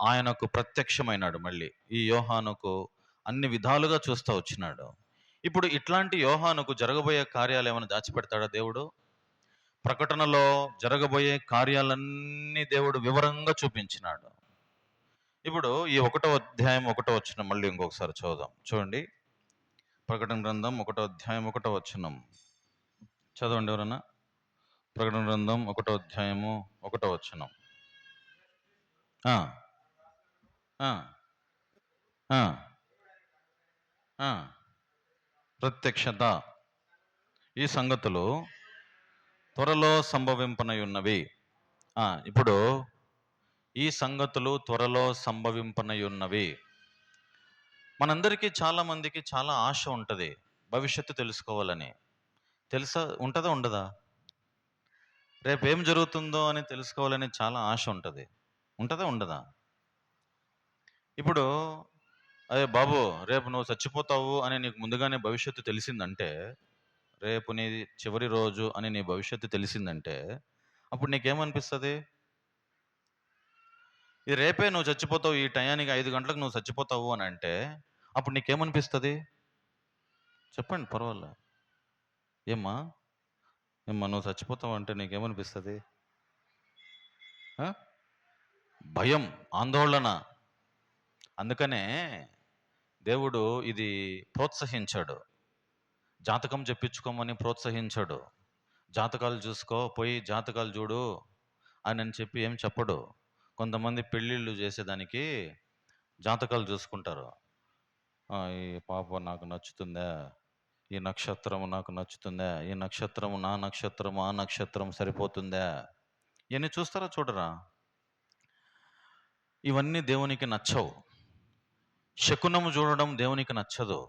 ఆయనకు ప్రత్యక్షమైనాడు. మళ్ళీ ఈ యోహానుకు అన్ని విధాలుగా చూస్తూ వచ్చినాడు. ఇప్పుడు ఇట్లాంటి యోహానుకు జరగబోయే కార్యాలు ఏమైనా దాచిపెడతాడా దేవుడు? ప్రకటనలో జరగబోయే కార్యాలన్నీ దేవుడు వివరంగా చూపించినాడు. ఇప్పుడు ఈ 1వ అధ్యాయం 1వ వచనం మళ్ళీ ఇంకొకసారి చదువుదాం. చూడండి, ప్రకటన గ్రంథం 1వ అధ్యాయం 1వ వచనం చదవండి ఎవరన్నా. ప్రకటన గ్రంథం 1వ అధ్యాయము 1వ వచనం. ప్రత్యక్షత. ఈ సంగతులు త్వరలో సంభవింపనై ఉన్నవి. ఇప్పుడు ఈ సంగతులు త్వరలో సంభవింపనై ఉన్నవి. మనందరికీ, చాలా మందికి చాలా ఆశ ఉంటుంది భవిష్యత్తు తెలుసుకోవాలని. ఉంటుందా ఉండదా? రేపు ఏం జరుగుతుందో అని తెలుసుకోవాలని చాలా ఆశ ఉంటుంది. ఉంటుందా ఉండదా? ఇప్పుడు అదే బాబు, రేపు నువ్వు చచ్చిపోతావు అని నీకు ముందుగానే భవిష్యత్తు తెలిసిందంటే, రేపు నీ చివరి రోజు అని నీ భవిష్యత్తు తెలిసిందంటే, అప్పుడు నీకేమనిపిస్తుంది? ఇది రేపే నువ్వు చచ్చిపోతావు, ఈ టయానికి 5 గంటలకు నువ్వు చచ్చిపోతావు అని అంటే అప్పుడు నీకేమనిపిస్తుంది? చెప్పండి, పర్వాలే. ఏమ్మా నువ్వు చచ్చిపోతావు అంటే నీకేమనిపిస్తుంది? భయం, ఆందోళన. అందుకనే దేవుడు ఇది ప్రోత్సహించాడు. జాతకం చెప్పించుకోమని ప్రోత్సహించాడు. జాతకాలు చూసుకో, పోయి జాతకాలు చూడు అని చెప్పి ఏం చెప్పడు. కొంతమంది పెళ్ళిళ్ళు చేసేదానికి జాతకాలు చూసుకుంటారు. ఈ పాప నాకు నచ్చుతుందా, ఈ నక్షత్రము నాకు నచ్చుతుందా, ఈ నక్షత్రము నా నక్షత్రము ఆ నక్షత్రం సరిపోతుందా, ఇవన్నీ చూస్తారా చూడరా? ఇవన్నీ దేవునికి నచ్చవు. శకునము చూడడం దేవునికి నచ్చదు.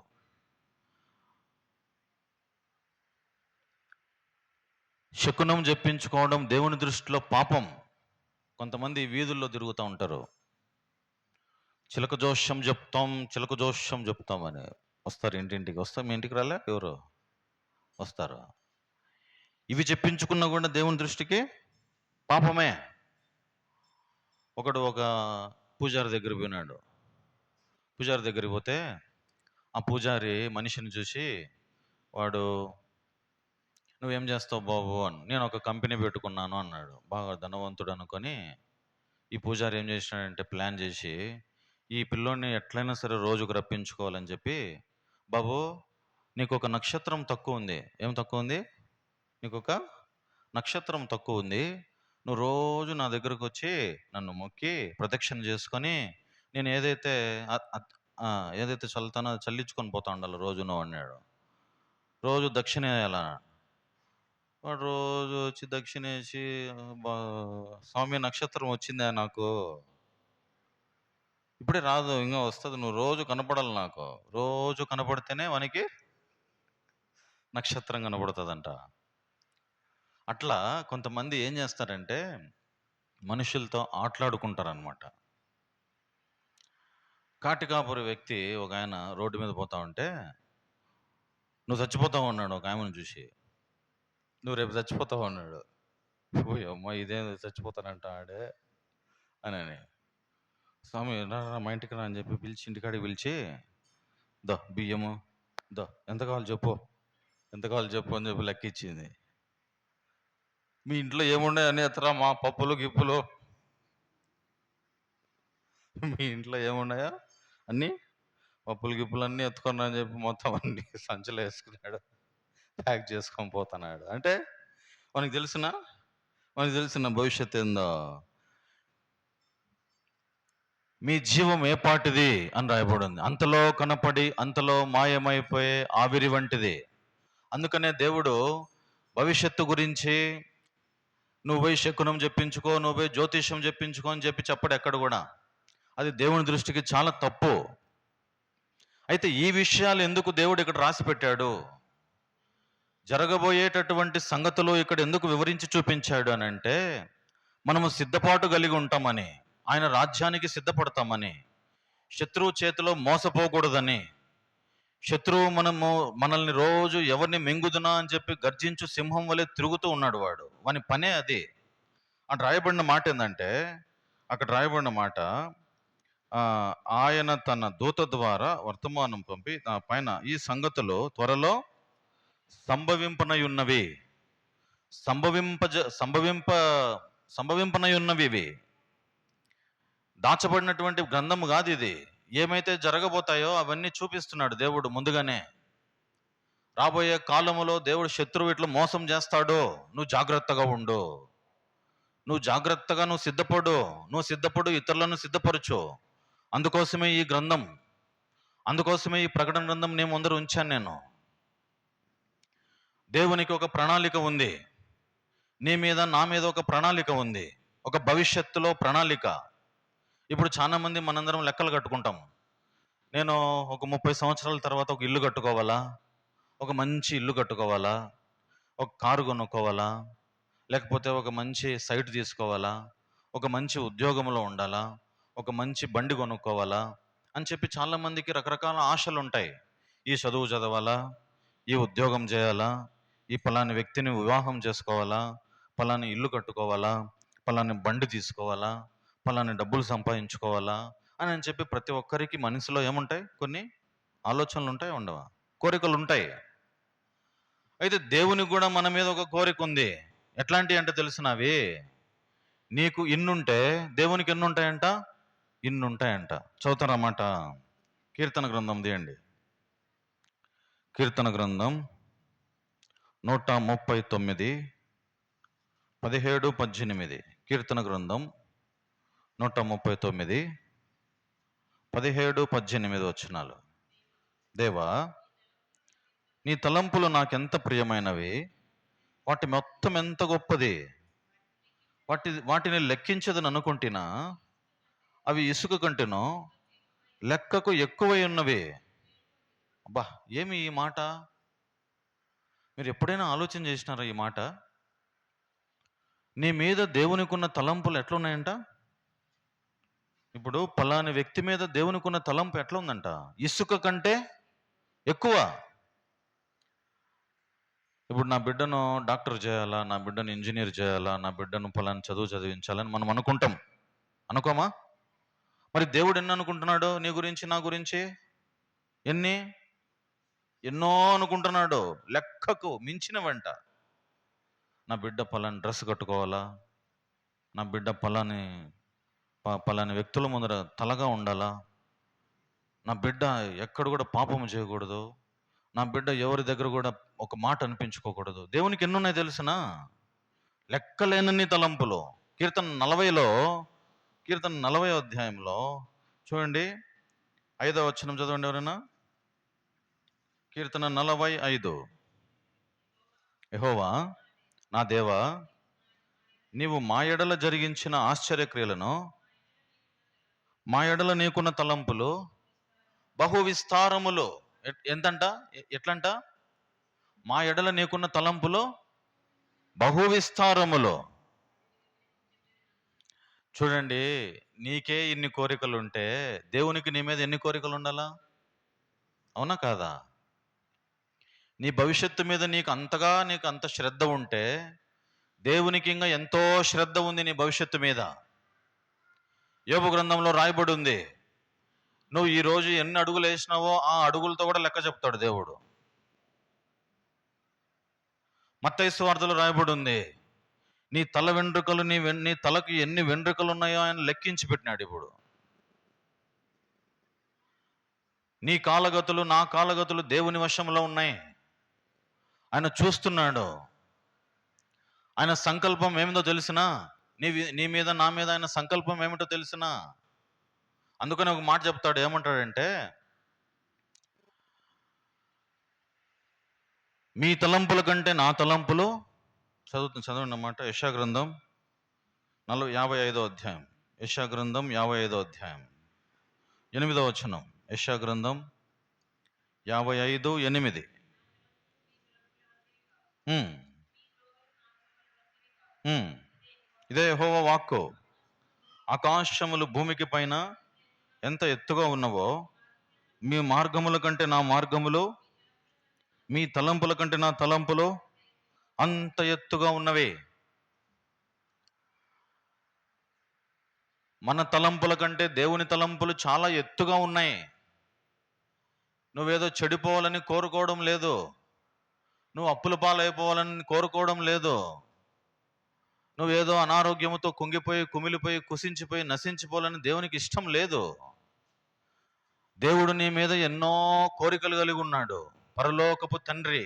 శకునం చెప్పించుకోవడం దేవుని దృష్టిలో పాపం. కొంతమంది వీధుల్లో తిరుగుతూ ఉంటారు, చిలక జోష్యం చెప్తామని వస్తారు. ఇంటింటికి వస్తారు. మీ ఇంటికి రాలే ఎవరు వస్తారు. ఇవి చెప్పించుకున్నా కూడా దేవుని దృష్టికి పాపమే. ఒకడు ఒక పూజారి దగ్గర పోయినాడు. పూజారి దగ్గరికి పోతే ఆ పూజారి మనిషిని చూసి, వాడు నువ్వేం చేస్తావు బాబు అని, నేను ఒక కంపెనీ పెట్టుకున్నాను అన్నాడు. బాగా ధనవంతుడు అనుకొని ఈ పూజారి ఏం చేసినాడంటే ప్లాన్ చేసి, ఈ పిల్లోడిని ఎట్లయినా సరే రోజుకు రప్పించుకోవాలని చెప్పి, బాబు నీకు ఒక నక్షత్రం తక్కువ ఉంది. ఏం తక్కువ ఉంది? నీకు ఒక నక్షత్రం తక్కువ ఉంది. నువ్వు రోజు నా దగ్గరకు వచ్చి నన్ను మొక్కి ప్రదక్షిణ చేసుకొని నేను ఏదైతే ఏదైతే చల్లుతానో అది చల్లించుకొని పోతా ఉండాలి రోజు నువ్వు అన్నాడు. రోజు దక్షిణ వేయాల. వాడు రోజు వచ్చి దక్షిణ వేసి, స్వామి నక్షత్రం వచ్చిందా నాకు, ఇప్పుడే రాదు ఇంకా వస్తుంది, నువ్వు రోజు కనపడాలి నాకు, రోజు కనపడితేనే వానికి నక్షత్రం కనపడుతుందంట. అట్లా కొంతమంది ఏం చేస్తారంటే మనుషులతో ఆటలాడుకుంటారనమాట. కాటికాపురి వ్యక్తి ఒక ఆయన రోడ్డు మీద పోతా ఉంటే, నువ్వు చచ్చిపోతావు అన్నాడు ఒక ఆమెను చూసి. నువ్వు రేపు చచ్చిపోతావు అన్నాడు. అమ్మ ఇదే చచ్చిపోతానంట ఆడే అని. స్వామి రా మా ఇంటికి రా అని చెప్పి పిలిచి, ఇంటికాడికి పిలిచి, బియ్యము ఎంత కావాలి చెప్పు, ఎంత కావాలి చెప్పు అని చెప్పి లెక్క ఇచ్చింది. మీ ఇంట్లో ఏమున్నాయి అని ఎత్తరా, మా పప్పులు గిప్పులు, మీ ఇంట్లో ఏమున్నాయో అన్నీ పప్పులు గిప్పులు అన్నీ ఎత్తుకున్నా అని చెప్పి మొత్తం అన్ని సంచులు వేసుకున్నాడు, ప్యాక్ చేసుకొని పోతున్నాడు. అంటే మనకు తెలిసిన భవిష్యత్తు ఏందో. మీ జీవం ఏ పాటిది అని రాయబడింది. అంతలో కనపడి అంతలో మాయమైపోయే ఆవిరి వంటిది. అందుకనే దేవుడు భవిష్యత్తు గురించి నువ్వు శకునం చెప్పించుకో, నువ్వు జ్యోతిష్యం చెప్పించుకో అని చెప్పి చెప్పడు ఎక్కడ కూడా. అది దేవుని దృష్టికి చాలా తప్పు. అయితే ఈ విషయాలు ఎందుకు దేవుడు ఇక్కడ రాసి పెట్టాడు, జరగబోయేటటువంటి సంగతులు ఇక్కడ ఎందుకు వివరించి చూపించాడు అని అంటే, మనము సిద్ధపాటు కలిగి ఉంటామని, ఆయన రాజ్యానికి సిద్ధపడతామని, శత్రువు చేతిలో మోసపోకూడదని, శత్రువు మనల్ని రోజు ఎవరిని మింగుదునా అని చెప్పి గర్జించు సింహం వలె తిరుగుతూ ఉన్నాడు వాడు. వాని పనే అది. అక్కడ రాయబడిన మాట ఏంటంటే, ఆయన తన దూత ద్వారా వర్తమానం పంపి నా పైన ఈ సంగతులు త్వరలో సంభవింపనయున్నవి ఇవి. దాచబడినటువంటి గ్రంథము కాదు ఇది. ఏమైతే జరగబోతాయో అవన్నీ చూపిస్తున్నాడు దేవుడు ముందుగానే. రాబోయే కాలములో దేవుడు శత్రువు ఇట్లా మోసం చేస్తాడు, నువ్వు జాగ్రత్తగా ఉండు, నువ్వు సిద్ధపడు, ఇతరులను సిద్ధపరచు. అందుకోసమే ఈ గ్రంథం, అందుకోసమే ఈ ప్రకటన గ్రంథం నేను ముందర ఉంచాను. నేను దేవునికి ఒక ప్రణాళిక ఉంది, నీ మీద నా మీద ఒక ప్రణాళిక ఉంది, ఒక భవిష్యత్తులో ప్రణాళిక. ఇప్పుడు చాలా మంది మనందరం లెక్కలు కట్టుకుంటాం. నేను ఒక 30 సంవత్సరాల తర్వాత ఒక ఇల్లు కట్టుకోవాలా, ఒక మంచి ఇల్లు కట్టుకోవాలా, ఒక కారు కొనుక్కోవాలా, లేకపోతే ఒక మంచి సైట్ తీసుకోవాలా, ఒక మంచి ఉద్యోగంలో ఉండాలా, ఒక మంచి బండి కొనుక్కోవాలా అని చెప్పి చాలామందికి రకరకాల ఆశలు ఉంటాయి. ఈ చదువు చదవాలా, ఈ ఉద్యోగం చేయాలా, ఈ పలాని వ్యక్తిని వివాహం చేసుకోవాలా, పలాని ఇల్లు కట్టుకోవాలా, పలాని బండి తీసుకోవాలా, పలాని డబ్బులు సంపాదించుకోవాలా అని చెప్పి ప్రతి ఒక్కరికి మనసులో ఏముంటాయి? కొన్ని ఆలోచనలు ఉంటాయి, ఉండవా? కోరికలు ఉంటాయి. అయితే దేవునికి కూడా మన మీద ఒక కోరిక ఉంది. ఎట్లాంటివి అంటే తెలిసినవి, నీకు ఇన్నుంటే దేవునికి ఎన్నుంటాయంట? ఇన్నుంటాయంట. చదువుతారన్నమాట. కీర్తన గ్రంథం తీయండి. కీర్తన గ్రంథం 139 17, 18. కీర్తన గ్రంథం 139 17, 18 వచనాలు. దేవా, నీ తలంపులు నాకెంత ప్రియమైనవి, వాటి మొత్తం ఎంత గొప్పది. వాటిని లెక్కించదని అనుకుంటున్నా, అవి ఇసుక కంటేనో లెక్కకు ఎక్కువై ఉన్నవి. అబ్బా, ఏమి ఈ మాట? మీరు ఎప్పుడైనా ఆలోచన చేసినారా ఈ మాట? నీ మీద దేవునికి ఉన్న తలంపులు ఎట్లున్నాయంట? ఇప్పుడు పలాని వ్యక్తి మీద దేవునికి ఉన్న తలంపు ఎట్లా ఉందంట? ఇసుక కంటే ఎక్కువ. ఇప్పుడు నా బిడ్డను డాక్టర్ చేయాలా, నా బిడ్డను ఇంజనీర్ చేయాలా, నా బిడ్డను పలాని చదువు చదివించాలని మనం అనుకుంటాం. అనుకోమా? మరి దేవుడు ఎన్ని అనుకుంటున్నాడు నీ గురించి, నా గురించి? ఎన్ని? ఎన్నో అనుకుంటున్నాడు, లెక్కకు మించిన వెంట. నా బిడ్డ పలాని డ్రెస్ కట్టుకోవాలా, నా బిడ్డ పలాని వ్యక్తుల ముందర తలగా ఉండాలా, నా బిడ్డ ఎక్కడ కూడా పాపము చేయకూడదు, నా బిడ్డ ఎవరి దగ్గర కూడా ఒక మాట అనిపించుకోకూడదు. దేవునికి ఎన్ని ఉన్నాయి తెలిసినా? లెక్కలేనన్ని తలంపులు. కీర్తన 40 అధ్యాయంలో చూడండి, 5వ వచనం చదవండి ఎవరైనా. కీర్తన 45. యెహోవా నా దేవా, నీవు మా ఎడల జరిగించిన ఆశ్చర్యక్రియలను, మా ఎడల నీకున్న తలంపులు బహు విస్తారములు. ఎంతంట? ఎట్లంట? మా ఎడల నీకున్న తలంపులు బహు విస్తారములు. చూడండి, నీకే ఇన్ని కోరికలు ఉంటే దేవునికి నీ మీద ఎన్ని కోరికలు ఉండాలా? అవునా కాదా? నీ భవిష్యత్తు మీద నీకు అంత శ్రద్ధ ఉంటే దేవునికి ఇంకా ఎంతో శ్రద్ధ ఉంది నీ భవిష్యత్తు మీద. యోబు గ్రంథంలో రాయబడి ఉంది, నువ్వు ఈరోజు ఎన్ని అడుగులు వేసినావో ఆ అడుగులతో కూడా లెక్క చెప్తాడు దేవుడు. మత్తయి సువార్తలో రాయబడి ఉంది, నీ తల వెంట్రుకలు నీ తలకు ఎన్ని వెంట్రుకలు ఉన్నాయో ఆయన లెక్కించి పెట్టినాడు. ఇప్పుడు నీ కాలగతులు, నా కాలగతులు దేవుని వశంలో ఉన్నాయి. ఆయన చూస్తున్నాడు. ఆయన సంకల్పం ఏమిటో తెలిసినా? నీ మీద, నా మీద ఆయన సంకల్పం ఏమిటో తెలిసినా? అందుకని ఒక మాట చెప్తాడు, ఏమంటాడంటే, మీ తలంపుల కంటే నా తలంపులు, చదవండి అన్నమాట. యెషయా గ్రంథం 55వ అధ్యాయం. యెషయా గ్రంథం 55వ అధ్యాయం 8వ వచనం. యెషయా గ్రంథం 55:8. ఇదే యెహోవా వాక్కు. ఆకాశములు భూమికి పైన ఎంత ఎత్తుగా ఉన్నవో, మీ మార్గముల కంటే నా మార్గములు, మీ తలంపుల కంటే నా తలంపులు అంత ఎత్తుగా ఉన్నవి. మన తలంపుల కంటే దేవుని తలంపులు చాలా ఎత్తుగా ఉన్నాయి. నువ్వేదో చెడిపోవాలని కోరుకోవడం లేదు, నువ్వు అప్పుల పాలైపోవాలని కోరుకోవడం లేదు, నువ్వేదో అనారోగ్యముతో కుంగిపోయి, కుమిలిపోయి, కుసించిపోయి, నశించిపోవాలని దేవునికి ఇష్టం లేదు. దేవుడు నీ మీద ఎన్నో కోరికలు కలిగి ఉన్నాడు. పరలోకపు తండ్రి.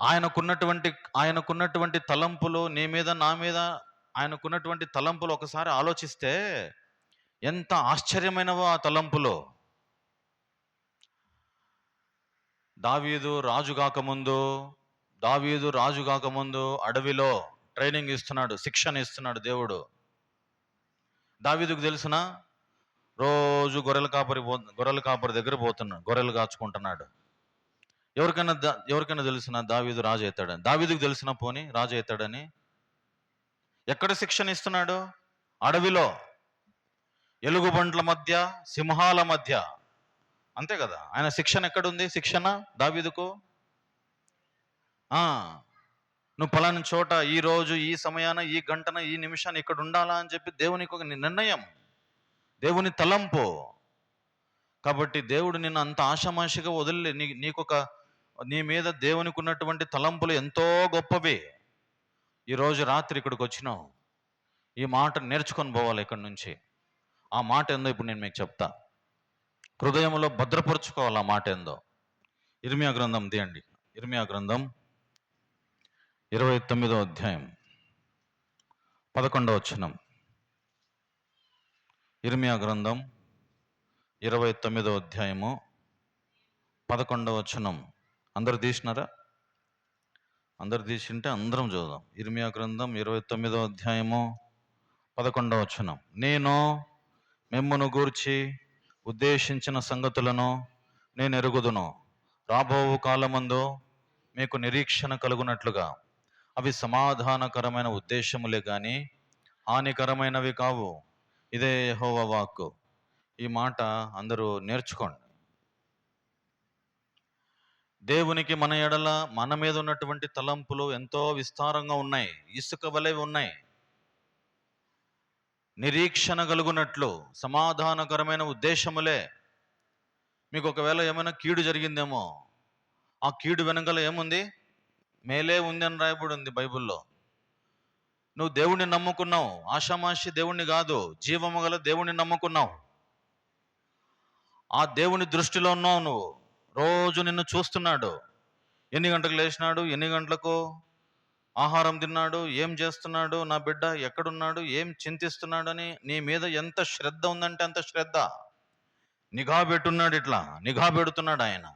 ఆయనకున్నటువంటి తలంపులు నీ మీద, నా మీద, ఆయనకున్నటువంటి తలంపులు ఒకసారి ఆలోచిస్తే ఎంత ఆశ్చర్యమైనవో ఆ తలంపులు. దావీదు రాజు కాకముందు అడవిలో ట్రైనింగ్ ఇస్తున్నాడు, శిక్షణ ఇస్తున్నాడు దేవుడు. దావీదుకు తెలుసునా? రోజు గొర్రెల కాపరి దగ్గర పోతున్నాడు, గొర్రెలు కాచుకుంటున్నాడు. ఎవరికైనా తెలుసునా దావీదు రాజు అవుతాడని? దావీదుకు తెలిసిన పోని రాజు అవుతాడని? ఎక్కడ శిక్షణ ఇస్తున్నాడు? అడవిలో, ఎలుగుబంట్ల మధ్య, సింహాల మధ్య. అంతే కదా, ఆయన శిక్షణ ఎక్కడుంది? శిక్షణ దావీదుకు నువ్వు పలాని చోట, ఈ రోజు, ఈ సమయాన, ఈ గంటన, ఈ నిమిషాన్ని ఇక్కడ ఉండాలా అని చెప్పి దేవునికి ఒక నిర్ణయం, దేవుని తలంపు. కాబట్టి దేవుడు నిన్ను అంత ఆషామాషిగా వదిలే. నీ మీద దేవునికి ఉన్నటువంటి తలంపులు ఎంతో గొప్పవి. ఈరోజు రాత్రి ఇక్కడికి వచ్చినావు, ఈ మాట నేర్చుకొని పోవాలి ఇక్కడి నుంచి. ఆ మాట ఏందో ఇప్పుడు నేను మీకు చెప్తా. హృదయంలో భద్రపరుచుకోవాలి ఆ మాట ఏందో. ఇర్మియా గ్రంథం తీయండి. ఇర్మియా గ్రంథం 29వ అధ్యాయం 11వ వచనం. ఇర్మియా గ్రంథం 29వ అధ్యాయము 11వ వచనం. అందరు తీసినారా? అందరు తీసింటే అందరం చూద్దాం. ఇర్మియా గ్రంథం 29వ అధ్యాయము 11వ వచనం. నేను మిమ్మును గూర్చి ఉద్దేశించిన సంగతులను నేను ఎరుగుదును. రాబో కాలమందు మీకు నిరీక్షణ కలుగునట్లుగా అవి సమాధానకరమైన ఉద్దేశములే గాని హానికరమైనవి కావు. ఇదే యెహోవా వాక్కు. ఈ మాట అందరూ నేర్చుకోండి. దేవునికి మన ఎడల, మన మీద ఉన్నటువంటి తలంపులు ఎంతో విస్తారంగా ఉన్నాయి, ఇసుక వలె ఉన్నాయి. నిరీక్షణ కలుగునట్లు సమాధానకరమైన ఉద్దేశములే. మీకు ఒకవేళ ఏమైనా కీడు జరిగిందేమో, ఆ కీడు వెనకాల ఏముంది? మేలే ఉంది అని రాయబడి ఉంది బైబిల్లో. నువ్వు దేవుణ్ణి నమ్ముకున్నావు, ఆషామాషి దేవుణ్ణి కాదు, జీవము గల దేవుణ్ణి నమ్ముకున్నావు. ఆ దేవుని దృష్టిలో ఉన్నావు నువ్వు. రోజు నిన్ను చూస్తున్నాడు. ఎన్ని గంటలకు లేచినాడు, ఎన్ని గంటలకు ఆహారం తిన్నాడు, ఏం చేస్తున్నాడు, నా బిడ్డ ఎక్కడున్నాడు, ఏం చింతిస్తున్నాడు అని నీ మీద ఎంత శ్రద్ధ ఉందంటే అంత శ్రద్ధ. నిఘా పెట్టున్నాడు, ఇట్లా నిఘా పెడుతున్నాడు ఆయన.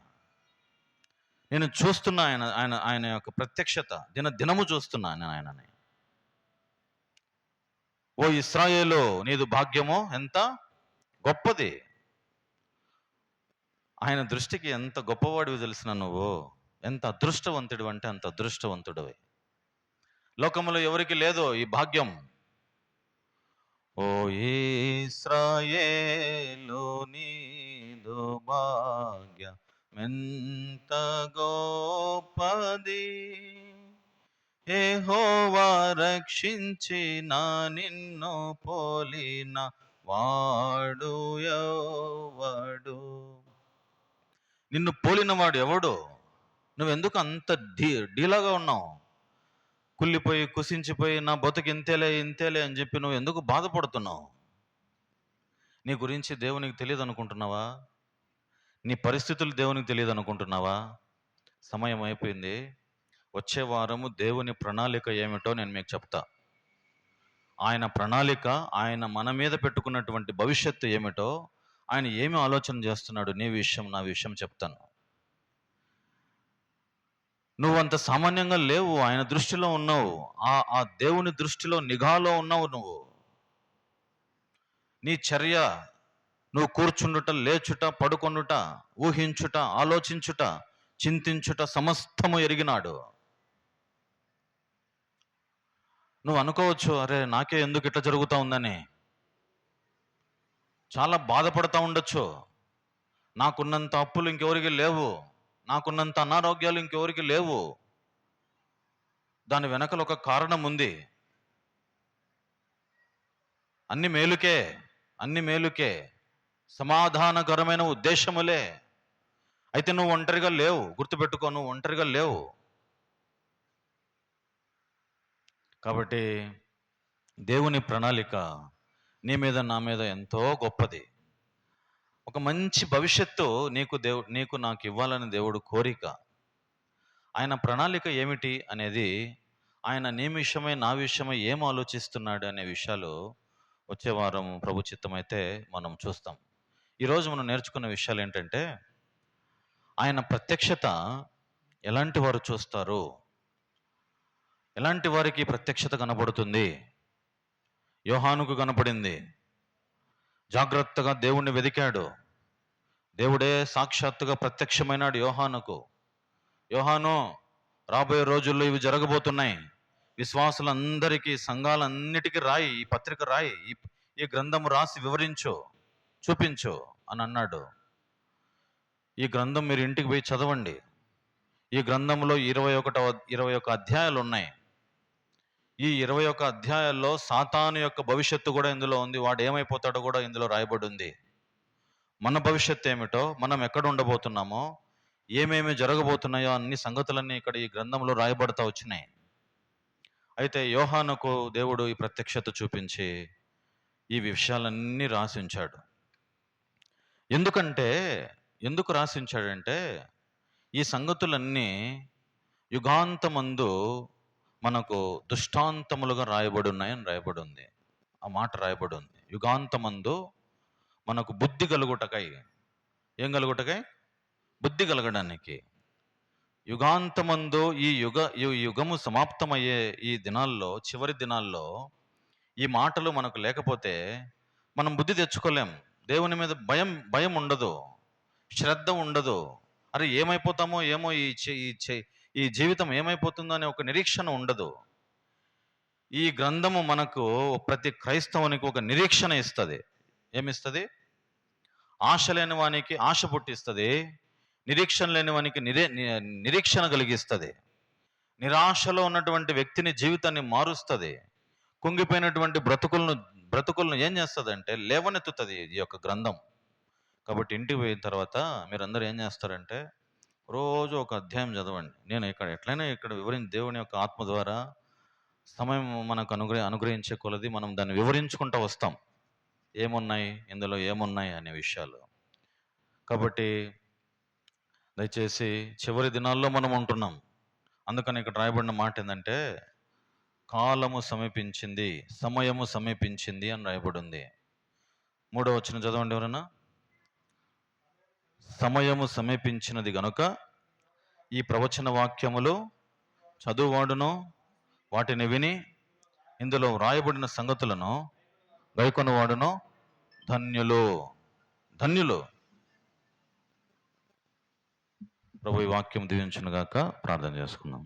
నేను చూస్తున్నా ఆయన ఆయన ఆయన యొక్క ప్రత్యక్షత దినము చూస్తున్నాను ఆయనని. ఓ ఇశ్రాయేలు, నీదు భాగ్యమో ఎంత గొప్పది. ఆయన దృష్టికి ఎంత గొప్పవాడివి తెలిసిన నువ్వు, ఎంత అదృష్టవంతుడు అంటే అంత అదృష్టవంతుడివి. లోకంలో ఎవరికి లేదో ఈ భాగ్యం. ఓ ఇశ్రాయేలు, నీదు భాగ్యం ఎంత గొప్పది. యెహోవా రక్షించిన నిన్ను పోలిన వాడు ఎవడు? నిన్ను పోలినవాడు ఎవడు? నువ్వెందుకు అంత డీలాగా ఉన్నావు? కుళ్ళిపోయి కుసించిపోయి నా బతుకు ఇంతేలే అని చెప్పి నువ్వు ఎందుకు బాధపడుతున్నావు? నీ గురించి దేవునికి తెలియదు అనుకుంటున్నావా? నీ పరిస్థితులు దేవునికి తెలియదు అనుకుంటున్నావా? సమయం అయిపోయింది. వచ్చే వారము దేవుని ప్రణాళిక ఏమిటో నేను మీకు చెప్తా. ఆయన ప్రణాళిక, ఆయన మన మీద పెట్టుకున్నటువంటి భవిష్యత్తు ఏమిటో, ఆయన ఏమి ఆలోచన చేస్తున్నాడు నీ విషయం, నా విషయం చెప్తాను. నువ్వంత సామాన్యంగా లేవు, ఆయన దృష్టిలో ఉన్నావు. ఆ దేవుని దృష్టిలో నిఘాలో ఉన్నావు నువ్వు. నీ చర్య, నువ్వు కూర్చుండుట, లేచుట, పడుకొనుట, ఊహించుట, ఆలోచించుట, చింతించుట సమస్తము ఎరిగినాడు. నువ్వు అనుకోవచ్చు, అరే నాకే ఎందుకు ఇట్లా జరుగుతూ ఉందని. చాలా బాధపడతా ఉండొచ్చు. నాకున్నంత అప్పులు ఇంకెవరికి లేవు, నాకున్నంత అనారోగ్యాలు ఇంకెవరికి లేవు. దాని వెనకల ఒక కారణం ఉంది. అన్ని మేలుకే, సమాధానకరమైన ఉద్దేశములే. అయితే నువ్వు ఒంటరిగా లేవు, గుర్తుపెట్టుకో, నువ్వు ఒంటరిగా లేవు. కాబట్టి దేవుని ప్రణాళిక నీ మీద, నా మీద ఎంతో గొప్పది. ఒక మంచి భవిష్యత్తు నీకు నాకు ఇవ్వాలని దేవుడు కోరిక. ఆయన ప్రణాళిక ఏమిటి అనేది, ఆయన నీ విషయమై నా విషయమై ఏం ఆలోచిస్తున్నాడు అనే విషయాలు వచ్చే వారం ప్రభు చిత్తమైతే మనం చూస్తాం. ఈరోజు మనం నేర్చుకున్న విషయాలు ఏంటంటే, ఆయన ప్రత్యక్షత ఎలాంటి వారు చూస్తారు, ఎలాంటి వారికి ప్రత్యక్షత కనబడుతుంది. యోహానుకు కనపడింది. జాగ్రత్తగా దేవుణ్ణి వెదికాడు. దేవుడే సాక్షాత్తుగా ప్రత్యక్షమైనాడు యోహానుకు. యోహాను, రాబోయే రోజుల్లో ఇవి జరగబోతున్నాయి. విశ్వాసులందరికీ, సంఘాలన్నిటికీ రాయి, ఈ పత్రిక రాయి, ఈ గ్రంథం రాసి వివరించు, చూపించు అని అన్నాడు. ఈ గ్రంథం మీరు ఇంటికి పోయి చదవండి. ఈ గ్రంథంలో 21 అధ్యాయాలు ఉన్నాయి. ఈ 21 అధ్యాయాల్లో సాతాను యొక్క భవిష్యత్తు కూడా ఇందులో ఉంది. వాడు ఏమైపోతాడో కూడా ఇందులో రాయబడి ఉంది. మన భవిష్యత్తు ఏమిటో, మనం ఎక్కడ ఉండబోతున్నామో, ఏమేమి జరగబోతున్నాయో అన్ని సంగతులన్నీ ఇక్కడ ఈ గ్రంథంలో రాయబడతా వచ్చినాయి. అయితే యోహానుకు దేవుడు ఈ ప్రత్యక్షత చూపించి ఈ విషయాలన్నీ రాసించాడు. ఎందుకు రాసించాడంటే, ఈ సంగతులన్నీ యుగాంతమందు మనకు దృష్టాంతములుగా రాయబడి ఉన్నాయని రాయబడి ఉంది. ఆ మాట రాయబడి ఉంది. యుగాంతమందు మనకు బుద్ధి కలుగుటకై. ఏం కలుగుటకై? బుద్ధి కలగడానికి. యుగాంతమందు ఈ యుగము సమాప్తమయ్యే ఈ దినాల్లో, చివరి దినాల్లో ఈ మాటలు మనకు లేకపోతే మనం బుద్ధి తెచ్చుకోలేం. దేవుని మీద భయం ఉండదు, శ్రద్ధ ఉండదు. అరే ఏమైపోతామో ఏమో, ఈ జీవితం ఏమైపోతుందో అనే ఒక నిరీక్షణ ఉండదు. ఈ గ్రంథము మనకు, ప్రతి క్రైస్తవునికి ఒక నిరీక్షణ ఇస్తుంది. ఏమిస్తుంది? ఆశ లేని వానికి ఆశ పుట్టిస్తుంది, నిరీక్షణ లేని వానికి నిరీక్షణ కలిగిస్తుంది. నిరాశలో ఉన్నటువంటి వ్యక్తిని జీవితాన్ని మారుస్తుంది. కుంగిపోయినటువంటి బ్రతుకులను బ్రతుకులను ఏం చేస్తుందంటే లేవనెత్తుతుంది ఈ యొక్క గ్రంథం. కాబట్టి ఇంటికి పోయిన తర్వాత మీరందరూ ఏం చేస్తారంటే రోజు ఒక అధ్యాయం చదవండి. నేను ఎట్లయినా ఇక్కడ దేవుని యొక్క ఆత్మ ద్వారా సమయం మనకు అనుగ్రహించే కొలది మనం దాన్ని వివరించుకుంటూ వస్తాం. ఏమున్నాయి ఇందులో, ఏమున్నాయి అనే విషయాలు. కాబట్టి దయచేసి చివరి దినాల్లో మనం ఉంటున్నాం. అందుకని ఇక్కడ రాయబడిన మాట ఏంటంటే కాలము సమీపించింది, సమయము సమీపించింది అని రాయబడింది. 3వ వచనం చదవండి ఎవరన్నా. సమయము సమీపించినది గనుక ఈ ప్రవచన వాక్యములు చదువువాడును వాటిని విని ఇందులో వ్రాయబడిన సంగతులను గైకొనువాడును ధన్యులు. ధన్యులు. ప్రభు ఈ వాక్యం దీవించును గాక. ప్రార్థన చేసుకుందాం.